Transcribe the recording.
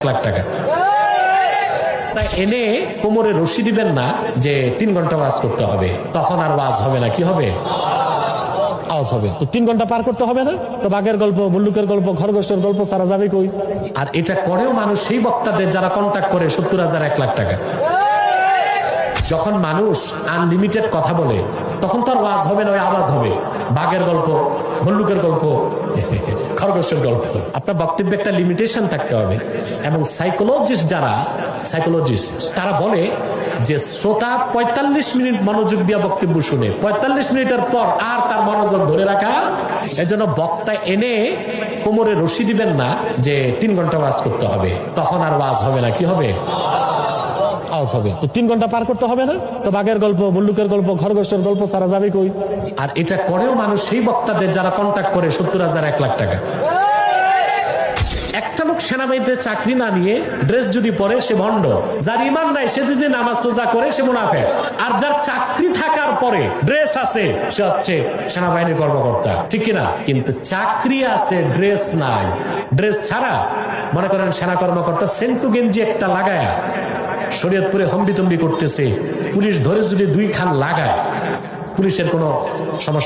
লাখ টাকা এনে কোমরে রশি দিবেন না যে 3 ঘন্টা ওয়াজ করতে হবে, তখন আর ওয়াজ হবে না। কি হবে? আওয়াজ হবে। তো 3 ঘন্টা পার করতে হবে না? তো বাঘের গল্প, ভল্লুকের গল্প, খরগোশের গল্প সারা যাবে কই? আর এটা করেও মানুষ সেই বক্তাদের যারা কন্টাক্ট করে 70,000 1 লাখ টাকা। যখন মানুষ আনলিমিটেড কথা বলে তখন তো আর ওয়াজ হবে না, ওই আওয়াজ হবে। বাঘের গল্প, ভল্লুকের গল্প, খরগোশের গল্প। আপনার বক্তব্যে একটা লিমিটেশন থাকতে হবে। এবং সাইকোলজিস্ট তারা বলে যে শ্রোতা 45 মিনিট মনোযোগ দিয়ে বক্তব্য শুনে 45 মিনিটের পর আর তার মনোযোগ ধরে রাখা। এজন্য বক্তা এনে কোমরে রশি দিবেন না যে 3 ঘন্টা ওয়াজ করতে হবে, তখন আর ওয়াজ হবে না। কি হবে? আওয়াজ হবে। তো 3 ঘন্টা পার করতে হবে না? তো বাঘের গল্প, ভল্লুকের গল্প, খরগোশের গল্প সারা যাবে কই? আর এটা করেও মানুষ সেই বক্তাদের যারা কন্টাক্ট করে 70,000 1 লাখ টাকা। একটা লোক সেনাবাহিনীতে চাকরি না নিয়ে ড্রেস যদি পরে সে ভণ্ড, যার ইমান নাই সে যদি নামাজ রোজা করে সে মুনাফিক, আর যার চাকরি থাকার পরে ড্রেস আছে সে হচ্ছে সেনাবাহিনীর কর্মকর্তা। ঠিক কিনা? কিন্তু চাকরি আছে, ড্রেস নাই। ড্রেস ছাড়া মনে করেন সেনা কর্মকর্তা সেন্টু গেঞ্জি একটা লাগায়া শরীয়তপুরে হম্বিতম্বি করতেছে, পুলিশ ধরে যদি 2 খান লাগায় পুলিশের কোনো সমস্যা